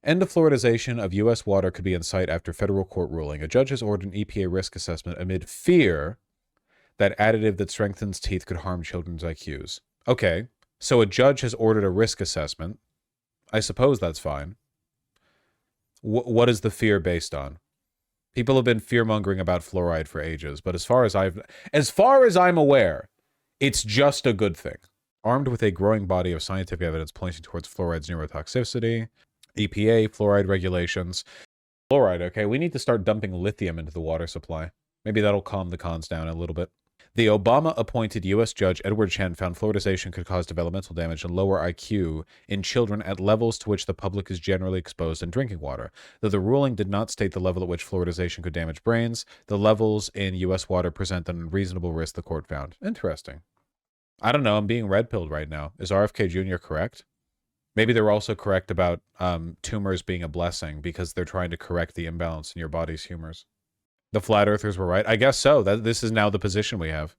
End of fluoridation of U.S. water could be in sight after federal court ruling. A judge has ordered an EPA risk assessment amid fear that additive that strengthens teeth could harm children's IQs. Okay, so a judge has ordered a risk assessment. I suppose that's fine. What is the fear based on? People have been fear-mongering about fluoride for ages, but as far as I'm aware, it's just a good thing. Armed with a growing body of scientific evidence pointing towards fluoride's neurotoxicity, EPA, fluoride regulations. Fluoride, okay, we need to start dumping lithium into the water supply. Maybe that'll calm the cons down a little bit. The Obama-appointed U.S. Judge Edward Chen found fluoridation could cause developmental damage and lower IQ in children at levels to which the public is generally exposed in drinking water. Though the ruling did not state the level at which fluoridation could damage brains, the levels in U.S. water present an unreasonable risk, the court found. Interesting. I don't know, I'm being red-pilled right now. Is RFK Jr. correct? Maybe they're also correct about tumors being a blessing because they're trying to correct the imbalance in your body's humors. The flat earthers were right. I guess so. This is now the position we have.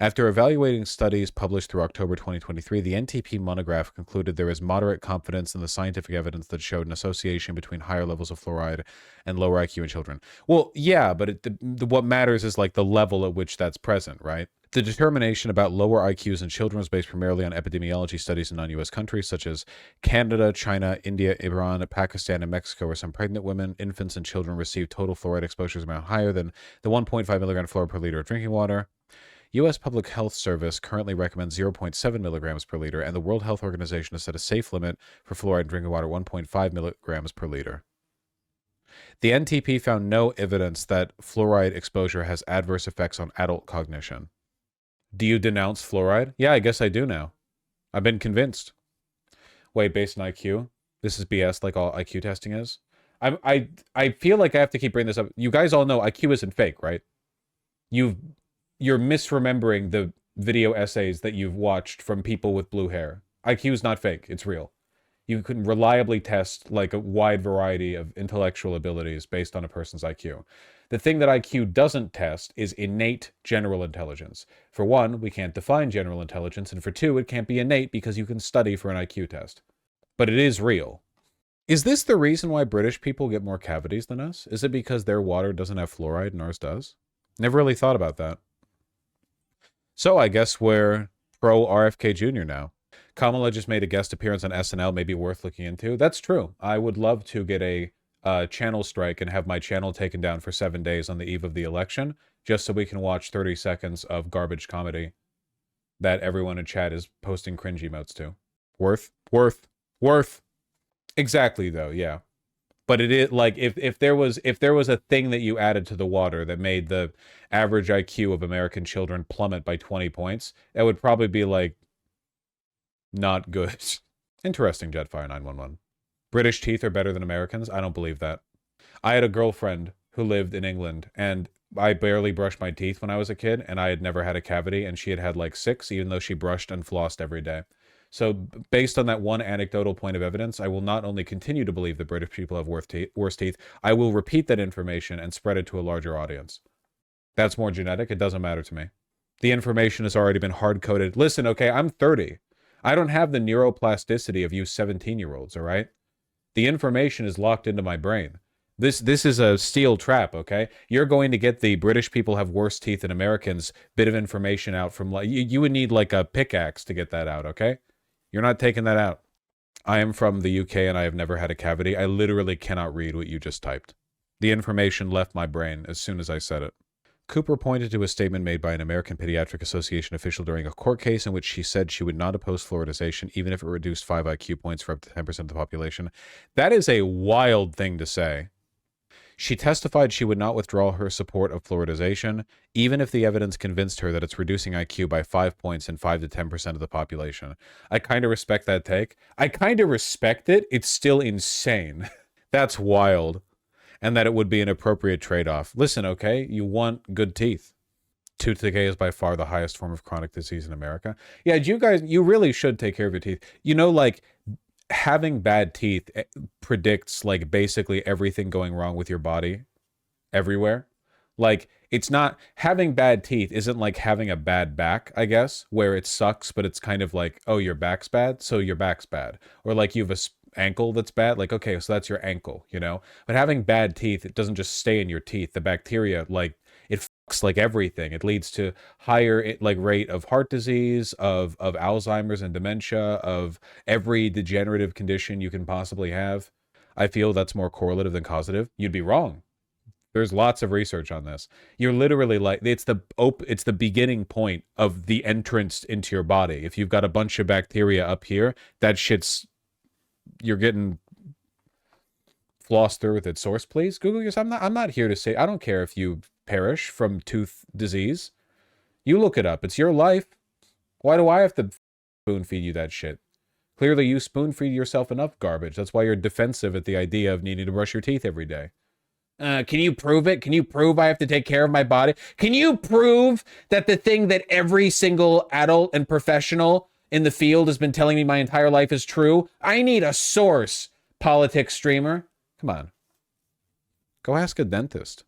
After evaluating studies published through October 2023, the NTP monograph concluded there is moderate confidence in the scientific evidence that showed an association between higher levels of fluoride and lower IQ in children. Well, yeah, but what matters is like the level at which that's present, right? The determination about lower IQs in children was based primarily on epidemiology studies in non-US countries such as Canada, China, India, Iran, Pakistan, and Mexico, where some pregnant women, infants, and children received total fluoride exposures amount higher than the 1.5 milligram fluoride per liter of drinking water. U.S. Public Health Service currently recommends 0.7 milligrams per liter, and the World Health Organization has set a safe limit for fluoride in drinking water, 1.5 milligrams per liter. The NTP found no evidence that fluoride exposure has adverse effects on adult cognition. Do you denounce fluoride? Yeah, I guess I do now. I've been convinced. Wait, based on IQ? This is BS like all IQ testing is? I feel like I have to keep bringing this up. You guys all know IQ isn't fake, right? You're misremembering the video essays that you've watched from people with blue hair. IQ is not fake. It's real. You can reliably test like a wide variety of intellectual abilities based on a person's IQ. The thing that IQ doesn't test is innate general intelligence. For one, we can't define general intelligence, and for two, it can't be innate because you can study for an IQ test. But it is real. Is this the reason why British people get more cavities than us? Is it because their water doesn't have fluoride and ours does? Never really thought about that. So I guess we're pro RFK Jr. now. Kamala just made a guest appearance on SNL, maybe worth looking into. That's true. I would love to get a channel strike and have my channel taken down for 7 days on the eve of the election, just so we can watch 30 seconds of garbage comedy that everyone in chat is posting cringe emotes to. Worth. Exactly, though, yeah. But it is like if there was a thing that you added to the water that made the average IQ of American children plummet by 20 points, that would probably be like not good. Interesting, Jetfire 911. British teeth are better than Americans? I don't believe that. I had a girlfriend who lived in England, and I barely brushed my teeth when I was a kid, and I had never had a cavity, and she had had like 6, even though she brushed and flossed every day. So based on that one anecdotal point of evidence, I will not only continue to believe that British people have worse teeth, I will repeat that information and spread it to a larger audience. That's more genetic. It doesn't matter to me. The information has already been hard-coded. Listen, okay, I'm 30. I don't have the neuroplasticity of you 17-year-olds, all right? The information is locked into my brain. This is a steel trap, okay? You're going to get the British people have worse teeth than Americans bit of information out from... You would need like a pickaxe to get that out, okay? You're not taking that out. I am from the UK and I have never had a cavity. I literally cannot read what you just typed. The information left my brain as soon as I said it. Cooper pointed to a statement made by an American Pediatric Association official during a court case in which she said she would not oppose fluoridation even if it reduced 5 IQ points for up to 10% of the population. That is a wild thing to say. She testified she would not withdraw her support of fluoridation, even if the evidence convinced her that it's reducing IQ by 5 points in 5 to 10% of the population. I kind of respect that take. I kind of respect it. It's still insane. That's wild. And that it would be an appropriate trade-off. Listen, okay, you want good teeth. Tooth decay is by far the highest form of chronic disease in America. Yeah, you really should take care of your teeth. You know, like, having bad teeth predicts, like, basically everything going wrong with your body everywhere. Like, it's not... Having bad teeth isn't like having a bad back, I guess, where it sucks, but it's kind of like, oh, your back's bad, so your back's bad. Or like you have ankle that's bad, like, okay, so that's your ankle, you know? But having bad teeth, it doesn't just stay in your teeth. The bacteria, like, it fucks like everything. It leads to higher like rate of heart disease, of Alzheimer's and dementia, of every degenerative condition you can possibly have. I feel that's more correlative than causative. You'd be wrong. There's lots of research on this. You're literally like, it's the beginning point of the entrance into your body. If you've got a bunch of bacteria up here, that shit's, you're getting flossed through with its source. Please Google yourself. I'm not here to say, I don't care if you perish from tooth disease. You look it up. It's your life. Why do I have to spoon feed you that shit? Clearly you spoon feed yourself enough garbage. That's why you're defensive at the idea of needing to brush your teeth every day. Can you prove it? Can you prove I have to take care of my body? Can you prove that the thing that every single adult and professional in the field has been telling me my entire life is true? I need a source, politics streamer. Come on. Go ask a dentist.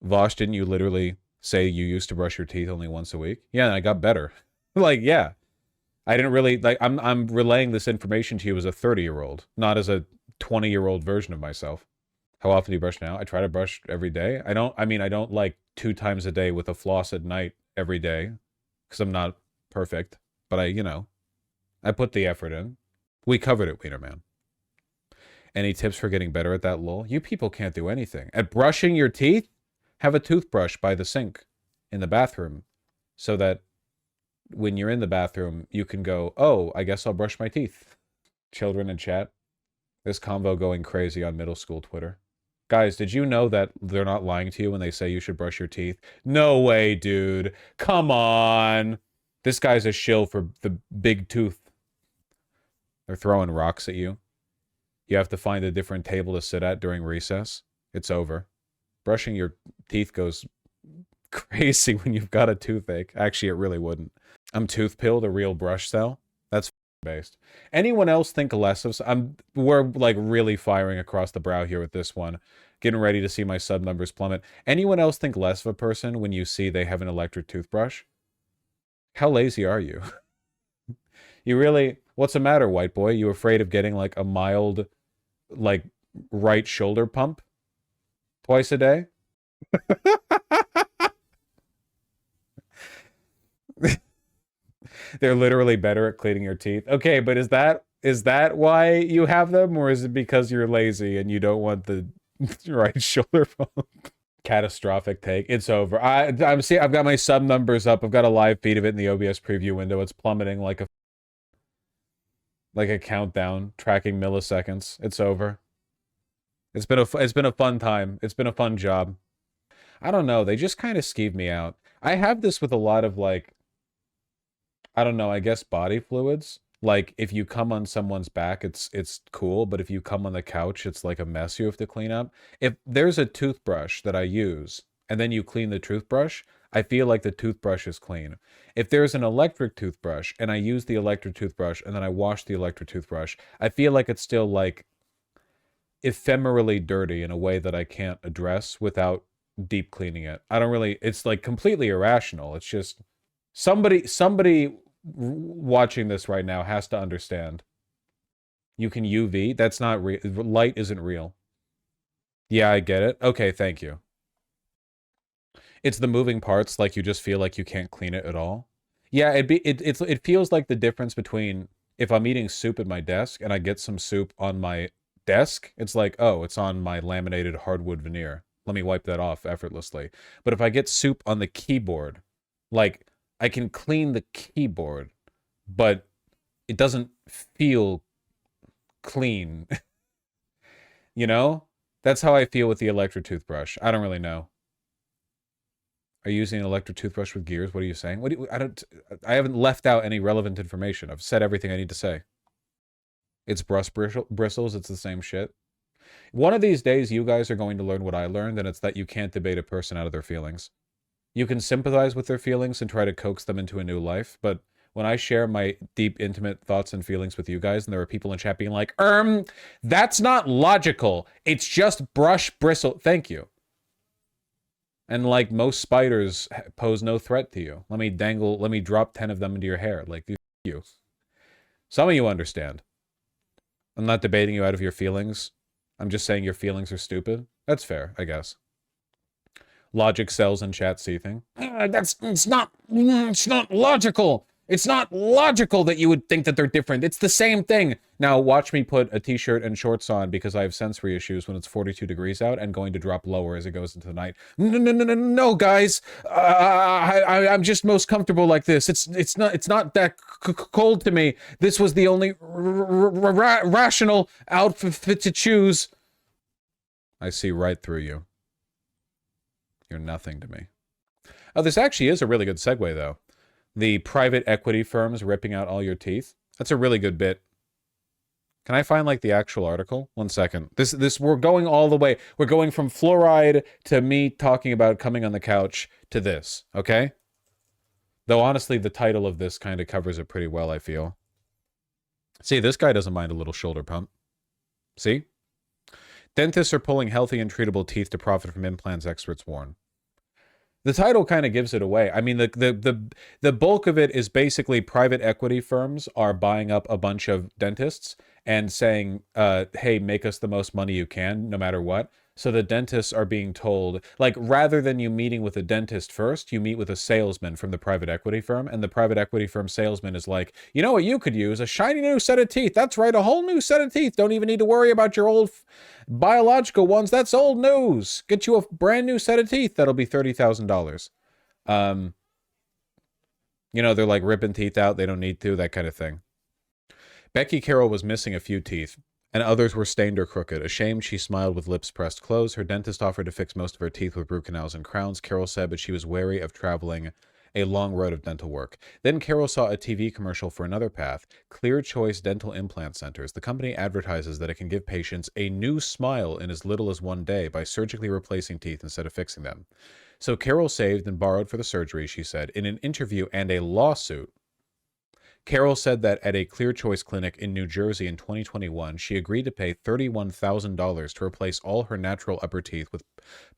Vaush, didn't you literally say you used to brush your teeth only once a week? Yeah, and I got better. Like, yeah. I didn't really, like, I'm relaying this information to you as a 30-year-old, not as a 20-year-old version of myself. How often do you brush now? I try to brush every day. I don't like 2 times a day with a floss at night every day because I'm not perfect, but I put the effort in. We covered it, Wiener Man. Any tips for getting better at that, lol? You people can't do anything. At brushing your teeth, have a toothbrush by the sink in the bathroom so that when you're in the bathroom, you can go, oh, I guess I'll brush my teeth. Children in chat. This convo going crazy on middle school Twitter. Guys, did you know that they're not lying to you when they say you should brush your teeth? No way, dude. Come on. This guy's a shill for the big tooth. They're throwing rocks at you. You have to find a different table to sit at during recess. It's over. Brushing your teeth goes crazy when you've got a toothache. Actually, it really wouldn't. I'm toothpilled, a real brush cell. That's based. Anyone else think less of... We're like really firing across the brow here with this one. Getting ready to see my sub numbers plummet. Anyone else think less of a person when you see they have an electric toothbrush? How lazy are you? You really... What's the matter, white boy? You afraid of getting like a mild, like, right shoulder pump? Twice a day? They're literally better at cleaning your teeth. Okay, but is that why you have them, or is it because you're lazy and you don't want the right shoulder pump? Catastrophic take. It's over. I've got my sub numbers up. I've got a live feed of it in the OBS preview window. It's plummeting like a countdown, tracking milliseconds. It's over. It's been a fun time. It's been a fun job. I don't know. They just kind of skeeve me out. I have this with a lot of, like, I don't know, I guess body fluids. Like, if you come on someone's back, it's cool, but if you come on the couch, it's like a mess you have to clean up. If there's a toothbrush that I use, and then you clean the toothbrush, I feel like the toothbrush is clean. If there's an electric toothbrush, and I use the electric toothbrush, and then I wash the electric toothbrush, I feel like it's still, like, ephemerally dirty in a way that I can't address without deep cleaning it. I don't really... It's, like, completely irrational. It's just... Somebody watching this right now has to understand. You can UV. That's not real. Light isn't real. Yeah, I get it. Okay, thank you. It's the moving parts, like you just feel like you can't clean it at all. Yeah, it feels like the difference between if I'm eating soup at my desk and I get some soup on my desk, it's like, oh, it's on my laminated hardwood veneer. Let me wipe that off effortlessly. But if I get soup on the keyboard, like, I can clean the keyboard, but it doesn't feel clean. You know? That's how I feel with the electric toothbrush. I don't really know. Are you using an electric toothbrush with gears? What are you saying? I haven't left out any relevant information. I've said everything I need to say. It's bristles. It's the same shit. One of these days, you guys are going to learn what I learned, and it's that you can't debate a person out of their feelings. You can sympathize with their feelings and try to coax them into a new life, but when I share my deep, intimate thoughts and feelings with you guys, and there are people in chat being like, that's not logical. It's just brush bristle. Thank you. And like most spiders pose no threat to you. Let me drop 10 of them into your hair. Like, you. Some of you understand. I'm not debating you out of your feelings. I'm just saying your feelings are stupid. That's fair, I guess. Logic sells in chat seething. It's not logical. It's not logical that you would think that they're different. It's the same thing. Now watch me put a t-shirt and shorts on because I have sensory issues when it's 42 degrees out and going to drop lower as it goes into the night. No, guys. I'm just most comfortable like this. It's not that cold to me. This was the only rational outfit to choose. I see right through you. You're nothing to me. Oh, this actually is a really good segue, though. The private equity firms ripping out all your teeth. That's a really good bit. Can I find, like, the actual article? 1 second. We're going all the way. We're going from fluoride to me talking about coming on the couch to this, okay? Though, honestly, the title of this kind of covers it pretty well, I feel. See, this guy doesn't mind a little shoulder pump. See? Dentists are pulling healthy and treatable teeth to profit from implants, experts warn. The title kind of gives it away. I mean, the bulk of it is basically private equity firms are buying up a bunch of dentists and saying, hey, make us the most money you can, no matter what. So the dentists are being told, like, rather than you meeting with a dentist first, you meet with a salesman from the private equity firm. And the private equity firm salesman is like, you know what you could use? A shiny new set of teeth. That's right, a whole new set of teeth. Don't even need to worry about your old biological ones. That's old news. Get you a brand new set of teeth. That'll be $30,000. You know, they're like ripping teeth out. They don't need to, that kind of thing. Becky Carroll was missing a few teeth, and others were stained or crooked. Ashamed, she smiled with lips pressed closed. Her dentist offered to fix most of her teeth with root canals and crowns, Carroll said, but she was wary of traveling a long road of dental work. Then Carroll saw a TV commercial for another path, Clear Choice Dental Implant Centers. The company advertises that it can give patients a new smile in as little as 1 day by surgically replacing teeth instead of fixing them. So Carroll saved and borrowed for the surgery, she said. In an interview and a lawsuit, Carroll said that at a Clear Choice clinic in New Jersey in 2021, she agreed to pay $31,000 to replace all her natural upper teeth with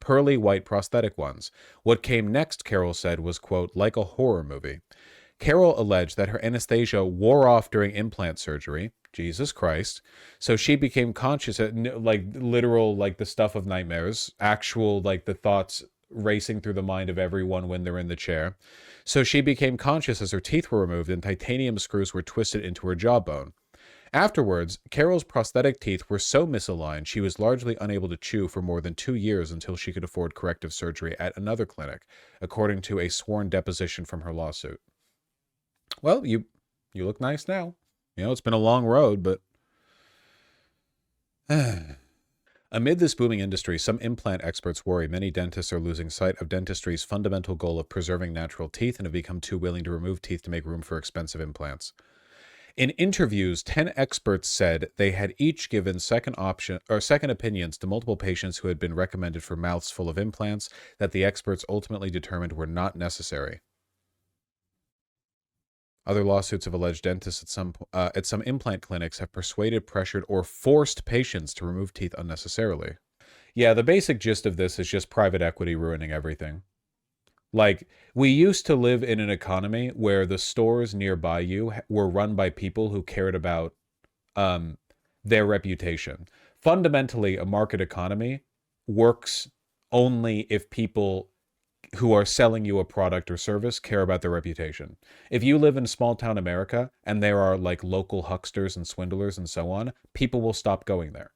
pearly white prosthetic ones. What came next, Carroll said, was, quote, like a horror movie. Carroll alleged that her anesthesia wore off during implant surgery. Jesus Christ. So she became conscious, like literal, like the stuff of nightmares, actual, like the thoughts racing through the mind of everyone when they're in the chair. So she became conscious as her teeth were removed and titanium screws were twisted into her jawbone. Afterwards, Carol's prosthetic teeth were so misaligned she was largely unable to chew for more than 2 years until she could afford corrective surgery at another clinic, according to a sworn deposition from her lawsuit. Well, you look nice now. You know, it's been a long road, but... Amid this booming industry, some implant experts worry many dentists are losing sight of dentistry's fundamental goal of preserving natural teeth and have become too willing to remove teeth to make room for expensive implants. In interviews, 10 experts said they had each given second opinions to multiple patients who had been recommended for mouths full of implants that the experts ultimately determined were not necessary. Other lawsuits of alleged dentists at some implant clinics have persuaded, pressured, or forced patients to remove teeth unnecessarily. Yeah, the basic gist of this is just private equity ruining everything. Like, we used to live in an economy where the stores nearby you were run by people who cared about their reputation. Fundamentally, a market economy works only if people who are selling you a product or service care about their reputation. If you live in small town America and there are like local hucksters and swindlers and so on, people will stop going there.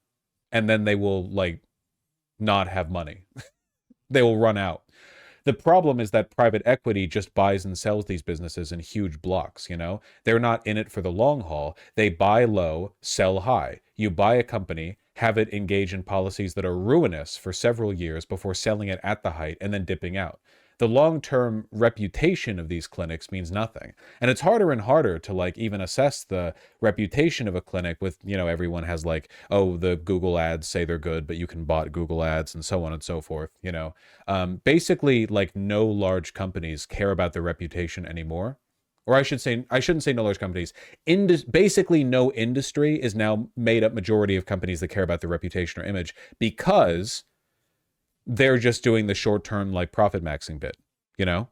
And then they will like not have money. They will run out. The problem is that private equity just buys and sells these businesses in huge blocks, you know? They're not in it for the long haul. They buy low, sell high. You buy a company, have it engage in policies that are ruinous for several years before selling it at the height and then dipping out. The long-term reputation of these clinics means nothing. And it's harder and harder to like even assess the reputation of a clinic with, you know, everyone has like, oh, the Google ads say they're good, but you can bot Google ads and so on and so forth, you know. Basically, like no large companies care about their reputation anymore. Or I shouldn't say no large companies. Basically, no industry is now made up majority of companies that care about their reputation or image because they're just doing the short-term like profit maxing bit, you know?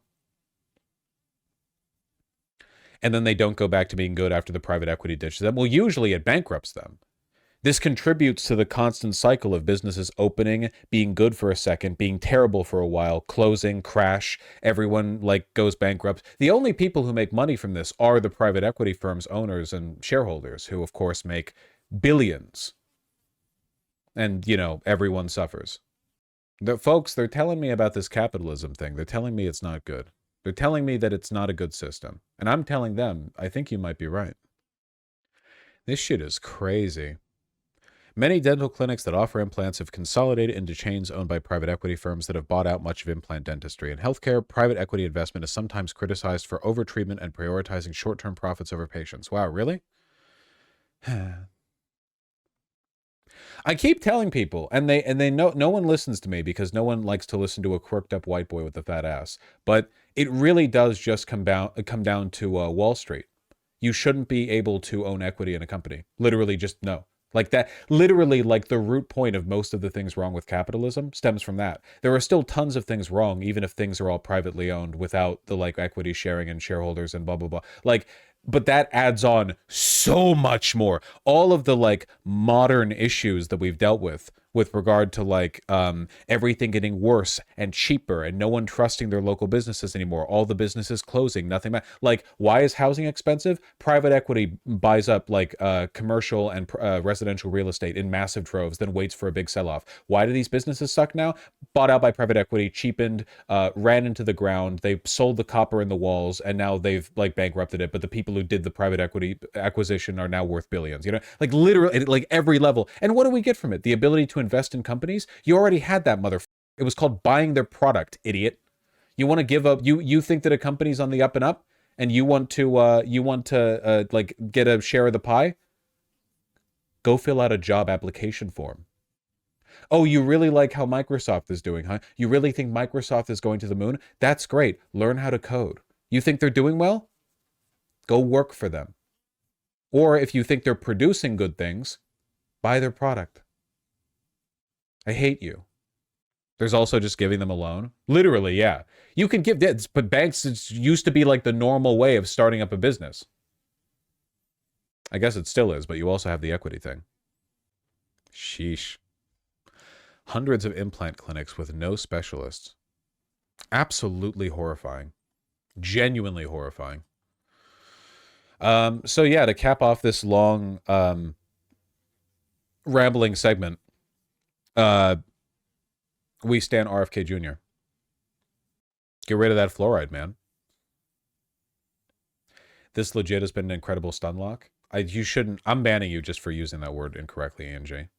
And then they don't go back to being good after the private equity ditches them. Well, usually it bankrupts them. This contributes to the constant cycle of businesses opening, being good for a second, being terrible for a while, closing, crash, everyone like goes bankrupt. The only people who make money from this are the private equity firms' owners and shareholders, who of course make billions. And, everyone suffers. Folks, they're telling me about this capitalism thing. They're telling me it's not good. They're telling me that it's not a good system. And I'm telling them, I think you might be right. This shit is crazy. Many dental clinics that offer implants have consolidated into chains owned by private equity firms that have bought out much of implant dentistry. In healthcare, private equity investment is sometimes criticized for overtreatment and prioritizing short-term profits over patients. Wow, really? I keep telling people, and they know no one listens to me because no one likes to listen to a quirked up white boy with a fat ass. But it really does just come down to Wall Street. You shouldn't be able to own equity in a company. Literally, just no. Like that, literally, like the root point of most of the things wrong with capitalism stems from that. There are still tons of things wrong, even if things are all privately owned without the like equity sharing and shareholders and blah, blah, blah. Like, but that adds on so much more. All of the like modern issues that we've dealt with regard to like everything getting worse and cheaper and no one trusting their local businesses anymore. All the businesses closing, nothing. Like, why is housing expensive? Private equity buys up like commercial and residential real estate in massive droves, then waits for a big sell-off. Why do these businesses suck now? Bought out by private equity, cheapened, ran into the ground. They sold the copper in the walls, and now they've like bankrupted it. But the people who did the private equity acquisition are now worth billions. Like literally, like every level. And what do we get from it? The ability to invest in companies. You already had that, motherfucker. It was called buying their product, idiot. You want to give up? You think that a company's on the up and up, and you want to like get a share of the pie? Go fill out a job application form. Oh, you really like how Microsoft is doing, huh? You really think Microsoft is going to the moon? That's great. Learn how to code. You think they're doing well? Go work for them. Or if you think they're producing good things, buy their product. I hate you. There's also just giving them a loan. Literally, yeah. You can give debts, but banks used to be like the normal way of starting up a business. I guess it still is, but you also have the equity thing. Sheesh. Hundreds of implant clinics with no specialists. Absolutely horrifying. Genuinely horrifying. So yeah, to cap off this long rambling segment, we stand RFK Jr. Get rid of that fluoride, man. This legit has been an incredible stunlock. You shouldn't. I'm banning you just for using that word incorrectly, Angie.